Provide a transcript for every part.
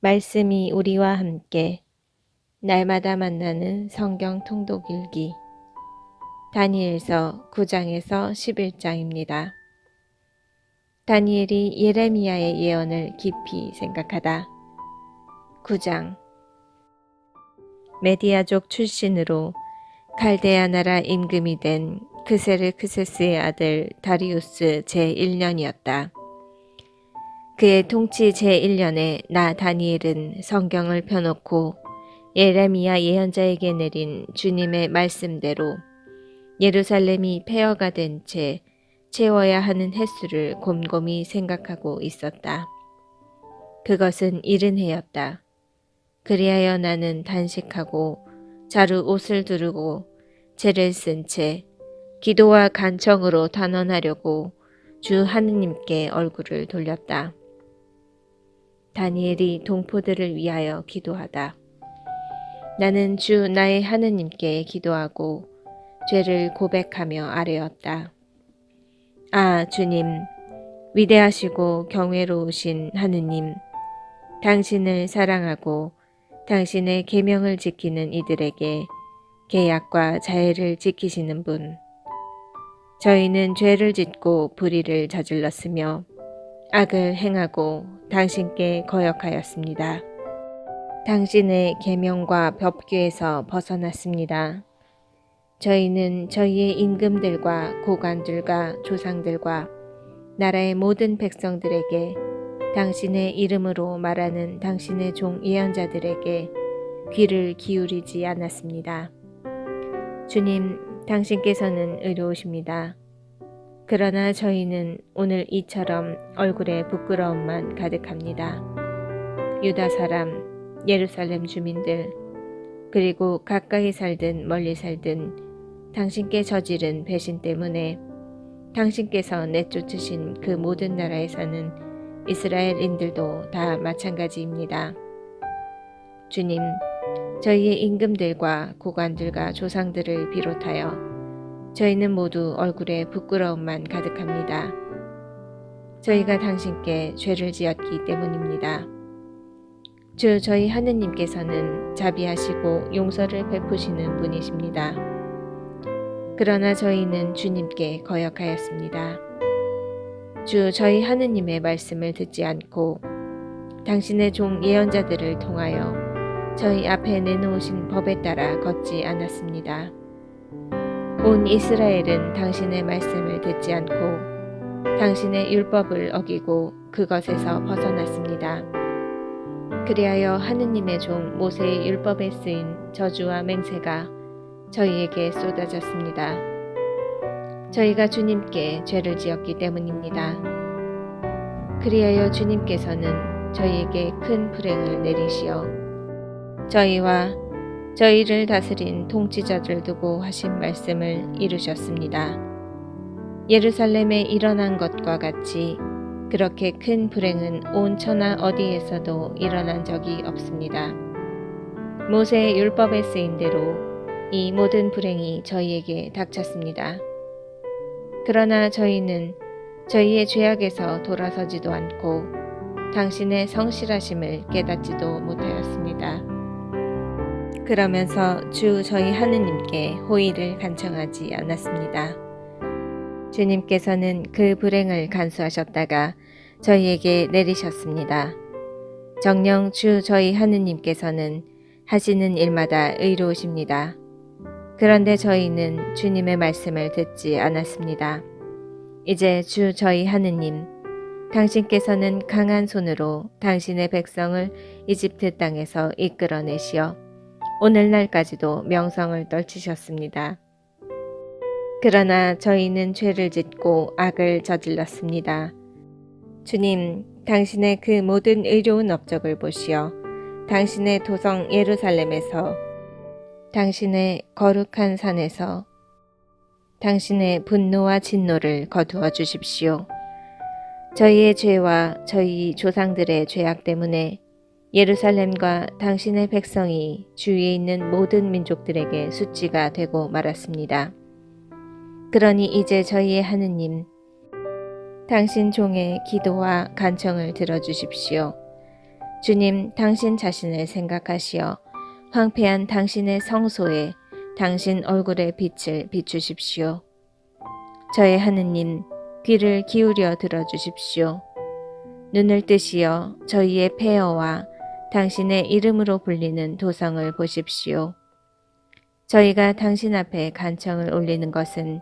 말씀이 우리와 함께 날마다 만나는 성경 통독 일기 다니엘서 9장에서 11장입니다. 다니엘이 예레미야의 예언을 깊이 생각하다. 9장. 메디아족 출신으로 갈대아 나라 임금이 된 그세르크세스의 아들 다리우스 제1년이었다. 그의 통치 제1년에 나 다니엘은 성경을 펴놓고 예레미야 예언자에게 내린 주님의 말씀대로 예루살렘이 폐허가 된 채 채워야 하는 횟수를 곰곰이 생각하고 있었다. 그것은 이른 해였다. 그리하여 나는 단식하고 자루 옷을 두르고 재를 쓴 채 기도와 간청으로 단언하려고 주 하느님께 얼굴을 돌렸다. 다니엘이 동포들을 위하여 기도하다. 나는 주 나의 하느님께 기도하고 죄를 고백하며 아뢰었다. 아, 주님, 위대하시고 경외로우신 하느님, 당신을 사랑하고 당신의 계명을 지키는 이들에게 계약과 자애를 지키시는 분. 저희는 죄를 짓고 불의를 저질렀으며 악을 행하고 당신께 거역하였습니다. 당신의 계명과 법규에서 벗어났습니다. 저희는 저희의 임금들과 고관들과 조상들과 나라의 모든 백성들에게 당신의 이름으로 말하는 당신의 종 예언자들에게 귀를 기울이지 않았습니다. 주님, 당신께서는 의로우십니다. 그러나 저희는 오늘 이처럼 얼굴에 부끄러움만 가득합니다. 유다 사람, 예루살렘 주민들, 그리고 가까이 살든 멀리 살든 당신께 저지른 배신 때문에 당신께서 내쫓으신 그 모든 나라에 사는 이스라엘인들도 다 마찬가지입니다. 주님, 저희의 임금들과 고관들과 조상들을 비롯하여 저희는 모두 얼굴에 부끄러움만 가득합니다. 저희가 당신께 죄를 지었기 때문입니다. 주 저희 하느님께서는 자비하시고 용서를 베푸시는 분이십니다. 그러나 저희는 주님께 거역하였습니다. 주 저희 하느님의 말씀을 듣지 않고 당신의 종 예언자들을 통하여 저희 앞에 내놓으신 법에 따라 걷지 않았습니다. 온 이스라엘은 당신의 말씀을 듣지 않고 당신의 율법을 어기고 그것에서 벗어났습니다. 그리하여 하느님의 종 모세의 율법에 쓰인 저주와 맹세가 저희에게 쏟아졌습니다. 저희가 주님께 죄를 지었기 때문입니다. 그리하여 주님께서는 저희에게 큰 불행을 내리시어 저희와 저희를 다스린 통치자들 두고 하신 말씀을 이루셨습니다. 예루살렘에 일어난 것과 같이 그렇게 큰 불행은 온 천하 어디에서도 일어난 적이 없습니다. 모세의 율법에 쓰인 대로 이 모든 불행이 저희에게 닥쳤습니다. 그러나 저희는 저희의 죄악에서 돌아서지도 않고 당신의 성실하심을 깨닫지도 못하였습니다. 그러면서 주 저희 하느님께 호의를 간청하지 않았습니다. 주님께서는 그 불행을 간수하셨다가 저희에게 내리셨습니다. 정녕 주 저희 하느님께서는 하시는 일마다 의로우십니다. 그런데 저희는 주님의 말씀을 듣지 않았습니다. 이제 주 저희 하느님, 당신께서는 강한 손으로 당신의 백성을 이집트 땅에서 이끌어내시어 오늘날까지도 명성을 떨치셨습니다. 그러나 저희는 죄를 짓고 악을 저질렀습니다. 주님, 당신의 그 모든 의로운 업적을 보시어 당신의 도성 예루살렘에서 당신의 거룩한 산에서 당신의 분노와 진노를 거두어 주십시오. 저희의 죄와 저희 조상들의 죄악 때문에 예루살렘과 당신의 백성이 주위에 있는 모든 민족들에게 숫지가 되고 말았습니다. 그러니 이제 저희의 하느님, 당신 종의 기도와 간청을 들어주십시오. 주님, 당신 자신을 생각하시어 황폐한 당신의 성소에 당신 얼굴의 빛을 비추십시오. 저의 하느님, 귀를 기울여 들어주십시오. 눈을 뜨시어 저희의 폐허와 당신의 이름으로 불리는 도성을 보십시오. 저희가 당신 앞에 간청을 올리는 것은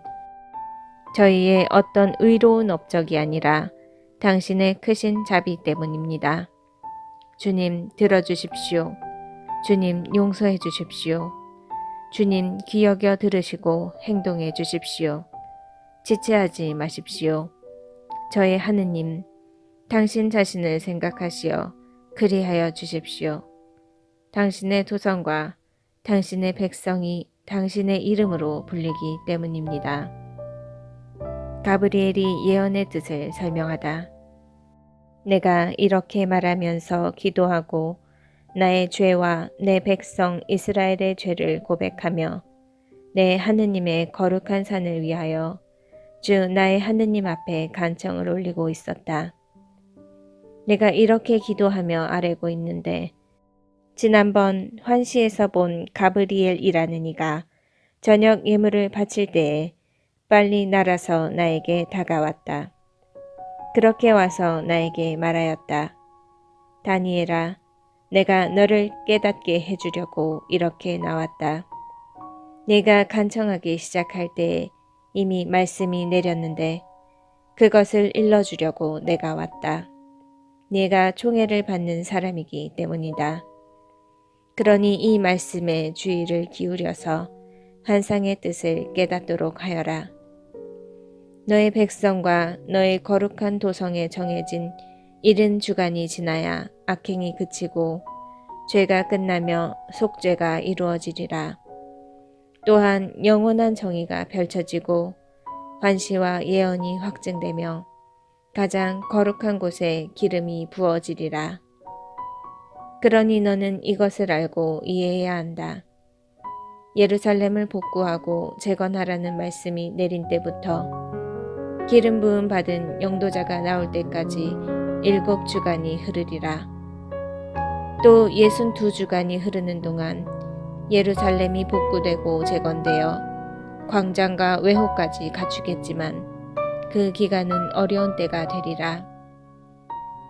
저희의 어떤 의로운 업적이 아니라 당신의 크신 자비 때문입니다. 주님, 들어주십시오. 주님, 용서해 주십시오. 주님, 귀 여겨 들으시고 행동해 주십시오. 지체하지 마십시오. 저의 하느님, 당신 자신을 생각하시어 그리하여 주십시오. 당신의 도성과 당신의 백성이 당신의 이름으로 불리기 때문입니다. 가브리엘이 예언의 뜻을 설명하다. 내가 이렇게 말하면서 기도하고 나의 죄와 내 백성 이스라엘의 죄를 고백하며 내 하느님의 거룩한 산을 위하여 주 나의 하느님 앞에 간청을 올리고 있었다. 내가 이렇게 기도하며 아뢰고 있는데 지난번 환시에서 본 가브리엘이라는 이가 저녁 예물을 바칠 때에 빨리 날아서 나에게 다가왔다. 그렇게 와서 나에게 말하였다. 다니엘아, 내가 너를 깨닫게 해주려고 이렇게 나왔다. 네가 간청하기 시작할 때에 이미 말씀이 내렸는데 그것을 일러주려고 내가 왔다. 네가 총애를 받는 사람이기 때문이다. 그러니 이 말씀에 주의를 기울여서 환상의 뜻을 깨닫도록 하여라. 너의 백성과 너의 거룩한 도성에 정해진 70주간이 지나야 악행이 그치고 죄가 끝나며 속죄가 이루어지리라. 또한 영원한 정의가 펼쳐지고 환시와 예언이 확증되며 가장 거룩한 곳에 기름이 부어지리라. 그러니 너는 이것을 알고 이해해야 한다. 예루살렘을 복구하고 재건하라는 말씀이 내린 때부터 기름 부음 받은 영도자가 나올 때까지 7주간이 흐르리라. 또 62주간이 흐르는 동안 예루살렘이 복구되고 재건되어 광장과 외호까지 갖추겠지만 그 기간은 어려운 때가 되리라.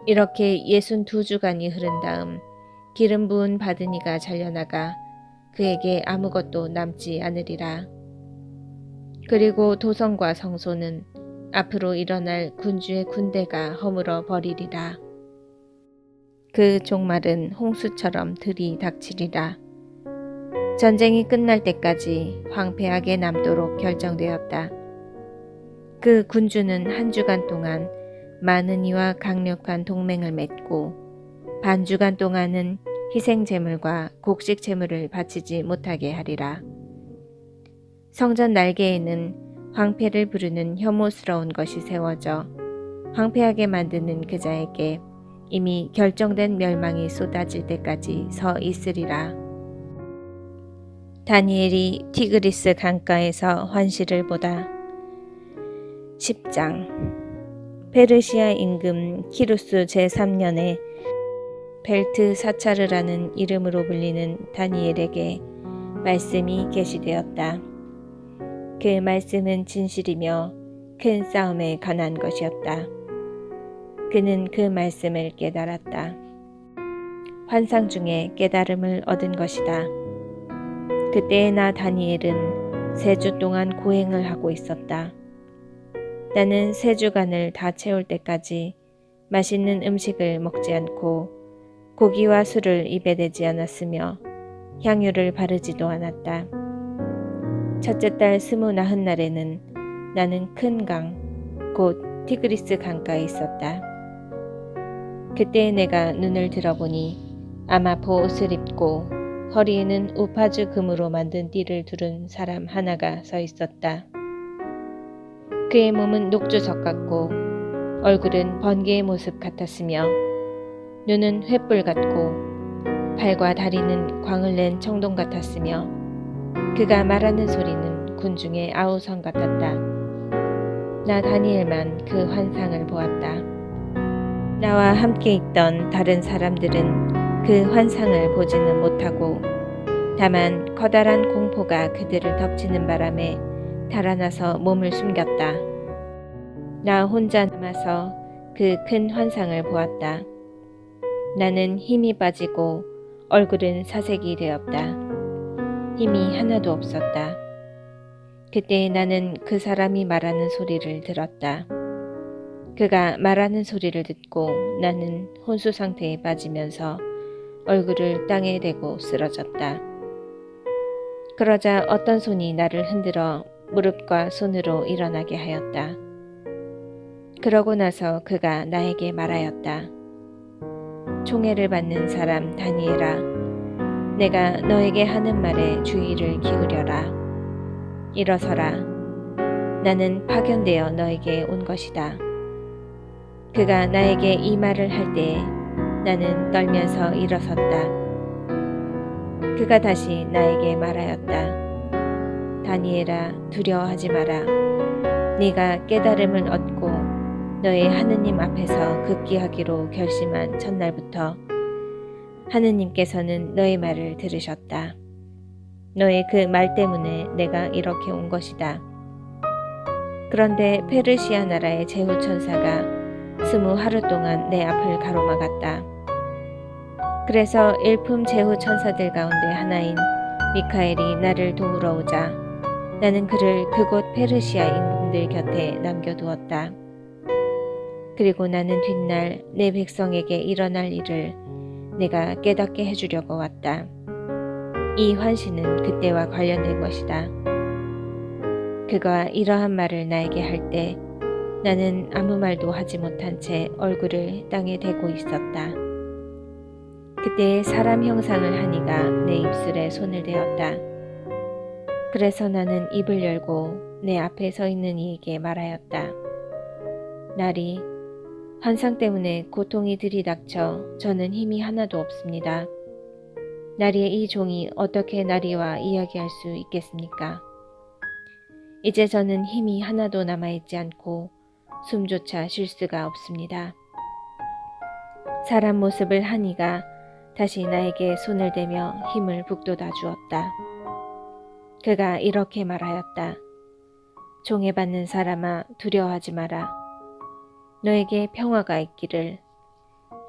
이렇게 62주간이 흐른 다음 기름 부은 받은 이가 잘려나가 그에게 아무것도 남지 않으리라. 그리고 도성과 성소는 앞으로 일어날 군주의 군대가 허물어 버리리라. 그 종말은 홍수처럼 들이닥치리라. 전쟁이 끝날 때까지 황폐하게 남도록 결정되었다. 그 군주는 1주간 동안 많은 이와 강력한 동맹을 맺고 반주간 동안은 희생제물과 곡식제물을 바치지 못하게 하리라. 성전 날개에는 황폐를 부르는 혐오스러운 것이 세워져 황폐하게 만드는 그자에게 이미 결정된 멸망이 쏟아질 때까지 서 있으리라. 다니엘이 티그리스 강가에서 환시를 보다. 10장. 페르시아 임금 키루스 제3년에 벨트사차르라는 이름으로 불리는 다니엘에게 말씀이 계시되었다. 그 말씀은 진실이며 큰 싸움에 관한 것이었다. 그는 그 말씀을 깨달았다. 환상 중에 깨달음을 얻은 것이다. 그때의 나 다니엘은 3주 동안 고행을 하고 있었다. 나는 3주간을 다 채울 때까지 맛있는 음식을 먹지 않고 고기와 술을 입에 대지 않았으며 향유를 바르지도 않았다. 첫째 달 29날에는 나는 큰 강, 곧 티그리스 강가에 있었다. 그때 내가 눈을 들어보니 아마 보옷을 입고 허리에는 우파즈 금으로 만든 띠를 두른 사람 하나가 서 있었다. 그의 몸은 녹주석 같고 얼굴은 번개의 모습 같았으며 눈은 횃불 같고 팔과 다리는 광을 낸 청동 같았으며 그가 말하는 소리는 군중의 아우성 같았다. 나 다니엘만 그 환상을 보았다. 나와 함께 있던 다른 사람들은 그 환상을 보지는 못하고 다만 커다란 공포가 그들을 덮치는 바람에 달아나서 몸을 숨겼다. 나 혼자 남아서 그 큰 환상을 보았다. 나는 힘이 빠지고 얼굴은 사색이 되었다. 힘이 하나도 없었다. 그때 나는 그 사람이 말하는 소리를 들었다. 그가 말하는 소리를 듣고 나는 혼수 상태에 빠지면서 얼굴을 땅에 대고 쓰러졌다. 그러자 어떤 손이 나를 흔들어 무릎과 손으로 일어나게 하였다. 그러고 나서 그가 나에게 말하였다. 총애를 받는 사람 다니엘아, 내가 너에게 하는 말에 주의를 기울여라. 일어서라. 나는 파견되어 너에게 온 것이다. 그가 나에게 이 말을 할 때에 나는 떨면서 일어섰다. 그가 다시 나에게 말하였다. 다니엘아, 두려워하지 마라. 네가 깨달음을 얻고 너의 하느님 앞에서 극기하기로 결심한 첫날부터 하느님께서는 너의 말을 들으셨다. 너의 그 말 때문에 내가 이렇게 온 것이다. 그런데 페르시아 나라의 제후천사가 20 동안 내 앞을 가로막았다. 그래서 일품 제후천사들 가운데 하나인 미카엘이 나를 도우러 오자 나는 그를 그곳 페르시아 임금들 곁에 남겨두었다. 그리고 나는 뒷날 내 백성에게 일어날 일을 내가 깨닫게 해주려고 왔다. 이 환시는 그때와 관련된 것이다. 그가 이러한 말을 나에게 할 때 나는 아무 말도 하지 못한 채 얼굴을 땅에 대고 있었다. 그때 사람 형상을 한 이가 내 입술에 손을 대었다. 그래서 나는 입을 열고 내 앞에 서 있는 이에게 말하였다. 나리, 환상 때문에 고통이 들이닥쳐 저는 힘이 하나도 없습니다. 나리의 이 종이 어떻게 나리와 이야기할 수 있겠습니까? 이제 저는 힘이 하나도 남아있지 않고 숨조차 쉴 수가 없습니다. 사람 모습을 한 이가 다시 나에게 손을 대며 힘을 북돋아 주었다. 그가 이렇게 말하였다. 종애받는 사람아, 두려워하지 마라. 너에게 평화가 있기를.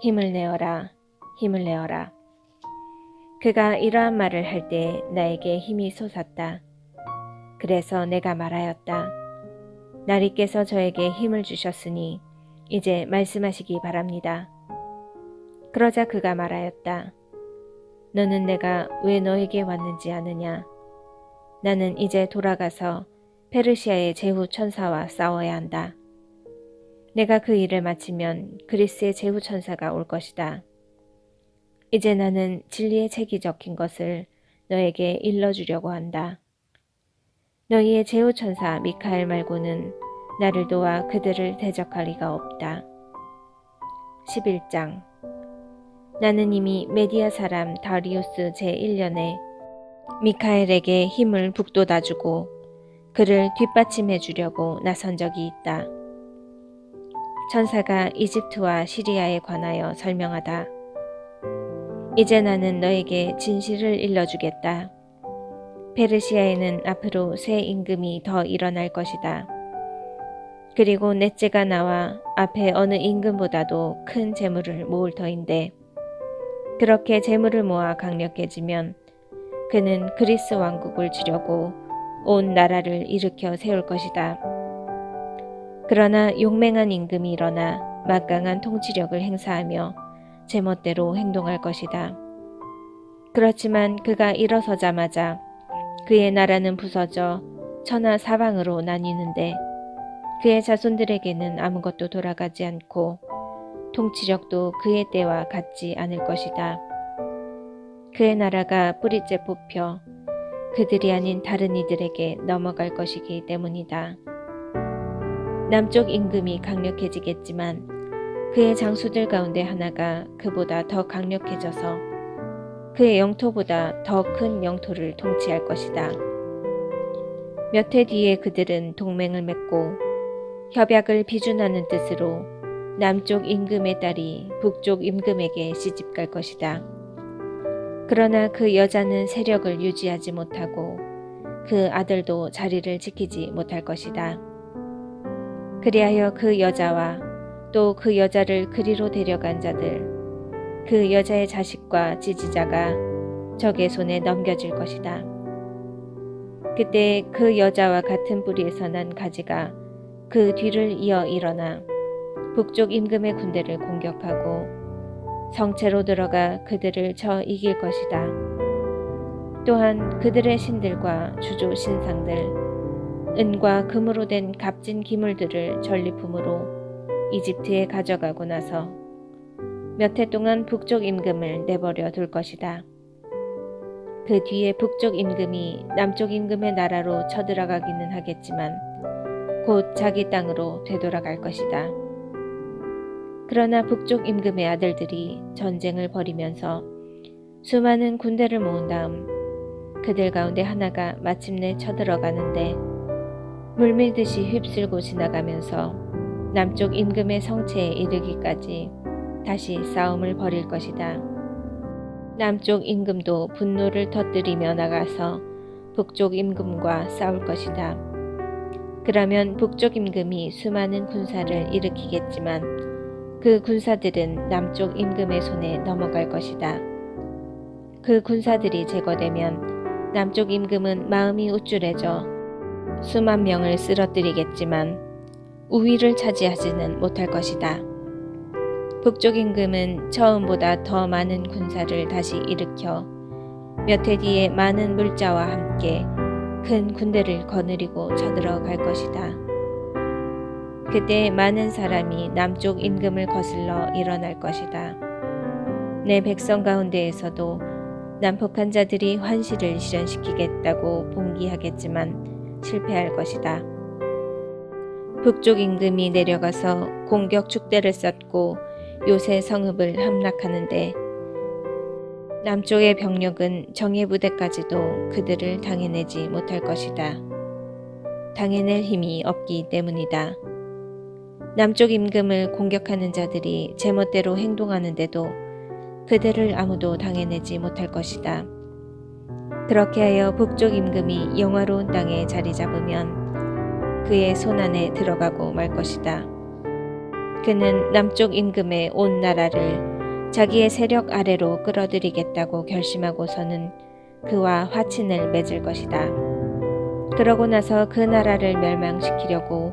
힘을 내어라, 힘을 내어라. 그가 이러한 말을 할 때 나에게 힘이 솟았다. 그래서 내가 말하였다. 나리께서 저에게 힘을 주셨으니 이제 말씀하시기 바랍니다. 그러자 그가 말하였다. 너는 내가 왜 너에게 왔는지 아느냐? 나는 이제 돌아가서 페르시아의 제후 천사와 싸워야 한다. 내가 그 일을 마치면 그리스의 제후 천사가 올 것이다. 이제 나는 진리의 책이 적힌 것을 너에게 일러주려고 한다. 너희의 제후 천사 미카엘 말고는 나를 도와 그들을 대적할 리가 없다. 11장. 나는 이미 메디아 사람 다리우스 제1년에 미카엘에게 힘을 북돋아주고 그를 뒷받침해 주려고 나선 적이 있다. 천사가 이집트와 시리아에 관하여 설명하다. 이제 나는 너에게 진실을 일러주겠다. 페르시아에는 앞으로 새 임금이 더 일어날 것이다. 그리고 넷째가 나와 앞에 어느 임금보다도 큰 재물을 모을 터인데 그렇게 재물을 모아 강력해지면 그는 그리스 왕국을 주려고 온 나라를 일으켜 세울 것이다. 그러나 용맹한 임금이 일어나 막강한 통치력을 행사하며 제멋대로 행동할 것이다. 그렇지만 그가 일어서자마자 그의 나라는 부서져 천하 사방으로 나뉘는데 그의 자손들에게는 아무것도 돌아가지 않고 통치력도 그의 때와 같지 않을 것이다. 그의 나라가 뿌리째 뽑혀 그들이 아닌 다른 이들에게 넘어갈 것이기 때문이다. 남쪽 임금이 강력해지겠지만 그의 장수들 가운데 하나가 그보다 더 강력해져서 그의 영토보다 더 큰 영토를 통치할 것이다. 몇 해 뒤에 그들은 동맹을 맺고 협약을 비준하는 뜻으로 남쪽 임금의 딸이 북쪽 임금에게 시집갈 것이다. 그러나 그 여자는 세력을 유지하지 못하고 그 아들도 자리를 지키지 못할 것이다. 그리하여 그 여자와 또 그 여자를 그리로 데려간 자들, 그 여자의 자식과 지지자가 적의 손에 넘겨질 것이다. 그때 그 여자와 같은 뿌리에서 난 가지가 그 뒤를 이어 일어나 북쪽 임금의 군대를 공격하고 성체로 들어가 그들을 쳐 이길 것이다. 또한 그들의 신들과 주조 신상들, 은과 금으로 된 값진 기물들을 전리품으로 이집트에 가져가고 나서 몇 해 동안 북쪽 임금을 내버려 둘 것이다. 그 뒤에 북쪽 임금이 남쪽 임금의 나라로 쳐들어가기는 하겠지만 곧 자기 땅으로 되돌아갈 것이다. 그러나 북쪽 임금의 아들들이 전쟁을 벌이면서 수많은 군대를 모은 다음 그들 가운데 하나가 마침내 쳐들어가는데 물밀듯이 휩쓸고 지나가면서 남쪽 임금의 성체에 이르기까지 다시 싸움을 벌일 것이다. 남쪽 임금도 분노를 터뜨리며 나가서 북쪽 임금과 싸울 것이다. 그러면 북쪽 임금이 수많은 군사를 일으키겠지만 그 군사들은 남쪽 임금의 손에 넘어갈 것이다. 그 군사들이 제거되면 남쪽 임금은 마음이 우쭐해져 수만 명을 쓰러뜨리겠지만 우위를 차지하지는 못할 것이다. 북쪽 임금은 처음보다 더 많은 군사를 다시 일으켜 몇 해 뒤에 많은 물자와 함께 큰 군대를 거느리고 쳐들어갈 것이다. 그때 많은 사람이 남쪽 임금을 거슬러 일어날 것이다. 내 백성 가운데에서도 난폭한 자들이 환시를 실현시키겠다고 봉기하겠지만 실패할 것이다. 북쪽 임금이 내려가서 공격 축대를 쌓고 요새 성읍을 함락하는데 남쪽의 병력은 정예 부대까지도 그들을 당해내지 못할 것이다. 당해낼 힘이 없기 때문이다. 남쪽 임금을 공격하는 자들이 제멋대로 행동하는데도 그들을 아무도 당해내지 못할 것이다. 그렇게 하여 북쪽 임금이 영화로운 땅에 자리 잡으면 그의 손안에 들어가고 말 것이다. 그는 남쪽 임금의 온 나라를 자기의 세력 아래로 끌어들이겠다고 결심하고서는 그와 화친을 맺을 것이다. 그러고 나서 그 나라를 멸망시키려고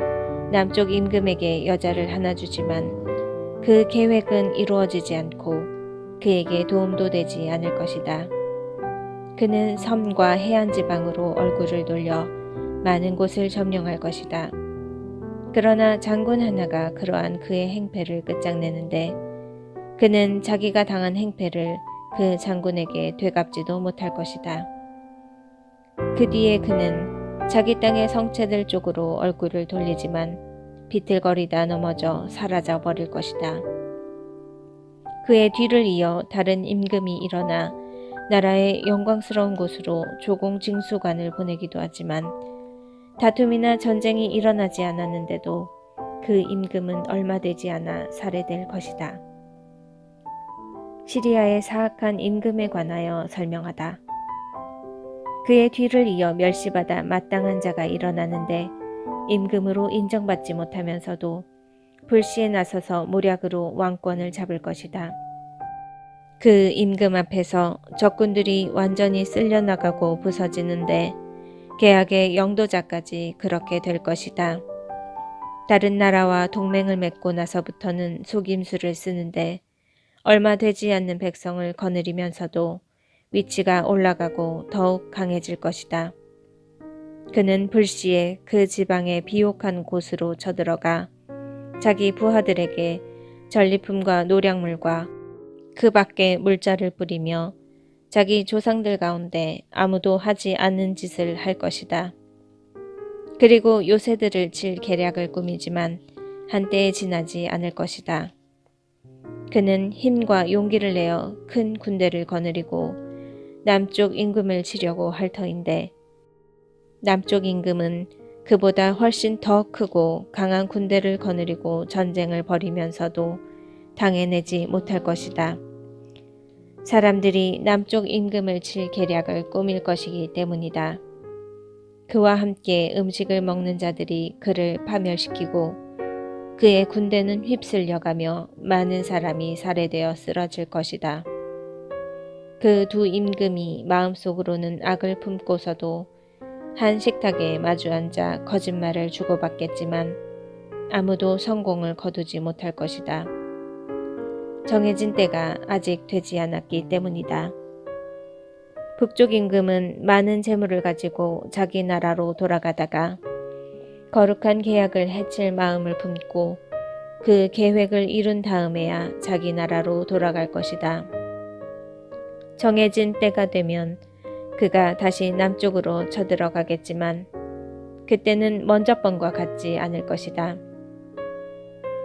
남쪽 임금에게 여자를 하나 주지만 그 계획은 이루어지지 않고 그에게 도움도 되지 않을 것이다. 그는 섬과 해안 지방으로 얼굴을 돌려 많은 곳을 점령할 것이다. 그러나 장군 하나가 그러한 그의 행패를 끝장내는데 그는 자기가 당한 행패를 그 장군에게 되갚지도 못할 것이다. 그 뒤에 그는 자기 땅의 성체들 쪽으로 얼굴을 돌리지만 비틀거리다 넘어져 사라져 버릴 것이다. 그의 뒤를 이어 다른 임금이 일어나 나라의 영광스러운 곳으로 조공징수관을 보내기도 하지만 다툼이나 전쟁이 일어나지 않았는데도 그 임금은 얼마 되지 않아 살해될 것이다. 시리아의 사악한 임금에 관하여 설명하다. 그의 뒤를 이어 멸시받아 마땅한 자가 일어나는데 임금으로 인정받지 못하면서도 불시에 나서서 모략으로 왕권을 잡을 것이다. 그 임금 앞에서 적군들이 완전히 쓸려나가고 부서지는데 계약의 영도자까지 그렇게 될 것이다. 다른 나라와 동맹을 맺고 나서부터는 속임수를 쓰는데 얼마 되지 않는 백성을 거느리면서도 위치가 올라가고 더욱 강해질 것이다. 그는 불시에 그 지방의 비옥한 곳으로 쳐들어가 자기 부하들에게 전리품과 노량물과 그 밖에 물자를 뿌리며 자기 조상들 가운데 아무도 하지 않는 짓을 할 것이다. 그리고 요새들을 칠 계략을 꾸미지만 한때에 지나지 않을 것이다. 그는 힘과 용기를 내어 큰 군대를 거느리고 남쪽 임금을 치려고 할 터인데 남쪽 임금은 그보다 훨씬 더 크고 강한 군대를 거느리고 전쟁을 벌이면서도 당해내지 못할 것이다. 사람들이 남쪽 임금을 칠 계략을 꾸밀 것이기 때문이다. 그와 함께 음식을 먹는 자들이 그를 파멸시키고 그의 군대는 휩쓸려가며 많은 사람이 살해되어 쓰러질 것이다. 그 두 임금이 마음속으로는 악을 품고서도 한 식탁에 마주 앉아 거짓말을 주고받겠지만 아무도 성공을 거두지 못할 것이다. 정해진 때가 아직 되지 않았기 때문이다. 북쪽 임금은 많은 재물을 가지고 자기 나라로 돌아가다가 거룩한 계약을 해칠 마음을 품고 그 계획을 이룬 다음에야 자기 나라로 돌아갈 것이다. 정해진 때가 되면 그가 다시 남쪽으로 쳐들어가겠지만 그때는 먼저 번과 같지 않을 것이다.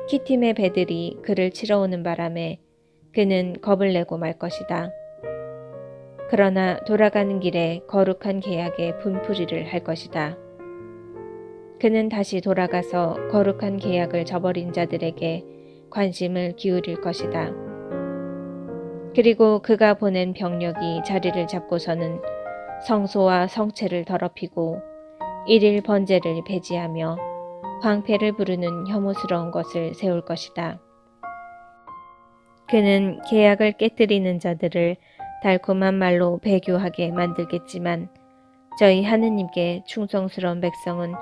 키팀의 배들이 그를 치러 오는 바람에 그는 겁을 내고 말 것이다. 그러나 돌아가는 길에 거룩한 계약에 분풀이를 할 것이다. 그는 다시 돌아가서 거룩한 계약을 저버린 자들에게 관심을 기울일 것이다. 그리고 그가 보낸 병력이 자리를 잡고서는 성소와 성체를 더럽히고 일일 번제를 배제하며 황폐를 부르는 혐오스러운 것을 세울 것이다. 그는 계약을 깨뜨리는 자들을 달콤한 말로 배교하게 만들겠지만 저희 하느님께 충성스러운 백성은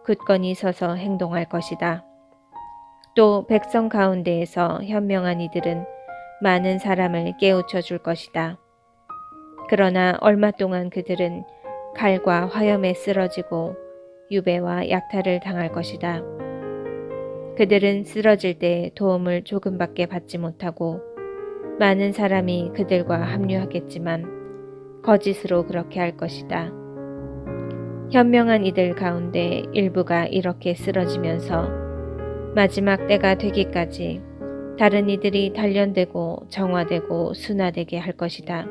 굳건히 서서 행동할 것이다. 또 백성 가운데에서 현명한 이들은 많은 사람을 깨우쳐 줄 것이다. 그러나 얼마 동안 그들은 칼과 화염에 쓰러지고 유배와 약탈을 당할 것이다. 그들은 쓰러질 때 도움을 조금밖에 받지 못하고 많은 사람이 그들과 합류하겠지만 거짓으로 그렇게 할 것이다. 현명한 이들 가운데 일부가 이렇게 쓰러지면서 마지막 때가 되기까지 다른 이들이 단련되고 정화되고 순화되게 할 것이다.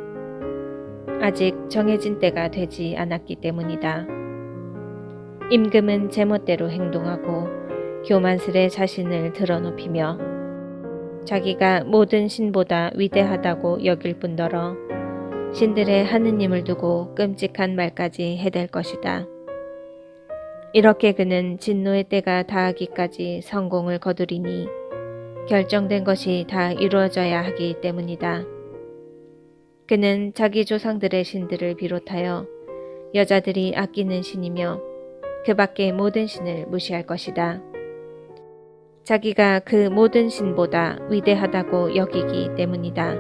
아직 정해진 때가 되지 않았기 때문이다. 임금은 제멋대로 행동하고 교만스레 자신을 드러높이며 자기가 모든 신보다 위대하다고 여길 뿐더러 신들의 하느님을 두고 끔찍한 말까지 해댈 것이다. 이렇게 그는 진노의 때가 다하기까지 성공을 거두리니 결정된 것이 다 이루어져야 하기 때문이다. 그는 자기 조상들의 신들을 비롯하여 여자들이 아끼는 신이며 그 밖의 모든 신을 무시할 것이다. 자기가 그 모든 신보다 위대하다고 여기기 때문이다.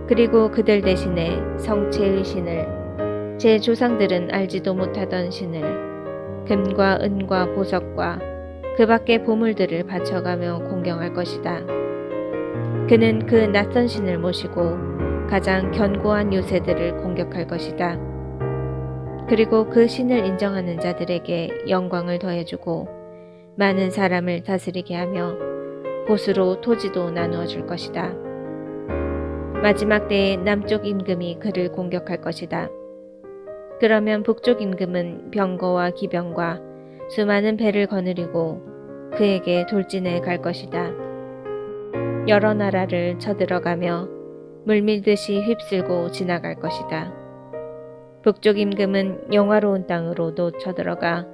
그리고 그들 대신에 성체의 신을, 제 조상들은 알지도 못하던 신을, 금과 은과 보석과 그 밖의 보물들을 바쳐가며 공경할 것이다. 그는 그 낯선 신을 모시고 가장 견고한 요새들을 공격할 것이다. 그리고 그 신을 인정하는 자들에게 영광을 더해주고 많은 사람을 다스리게 하며 보수로 토지도 나누어 줄 것이다. 마지막 때에 남쪽 임금이 그를 공격할 것이다. 그러면 북쪽 임금은 병거와 기병과 수많은 배를 거느리고 그에게 돌진해 갈 것이다. 여러 나라를 쳐들어가며 물밀듯이 휩쓸고 지나갈 것이다. 북쪽 임금은 영화로운 땅으로도 쳐들어가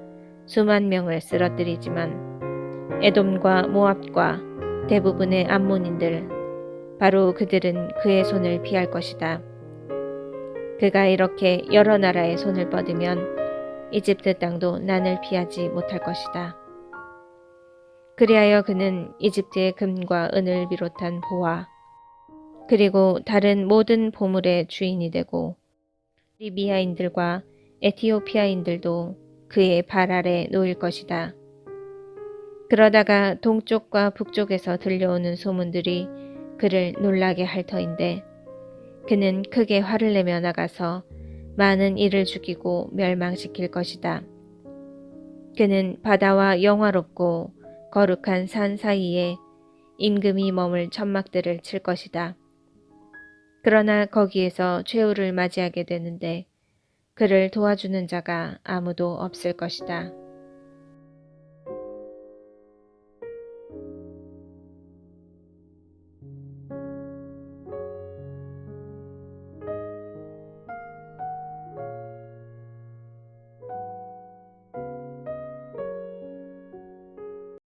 수만 명을 쓰러뜨리지만 에돔과 모압과 대부분의 암몬인들, 바로 그들은 그의 손을 피할 것이다. 그가 이렇게 여러 나라의 손을 뻗으면 이집트 땅도 난을 피하지 못할 것이다. 그리하여 그는 이집트의 금과 은을 비롯한 보화, 그리고 다른 모든 보물의 주인이 되고 리비아인들과 에티오피아인들도 그의 발 아래 놓일 것이다. 그러다가 동쪽과 북쪽에서 들려오는 소문들이 그를 놀라게 할 터인데 그는 크게 화를 내며 나가서 많은 이를 죽이고 멸망시킬 것이다. 그는 바다와 영화롭고 거룩한 산 사이에 임금이 머물 천막들을 칠 것이다. 그러나 거기에서 최후를 맞이하게 되는데 그를 도와주는 자가 아무도 없을 것이다.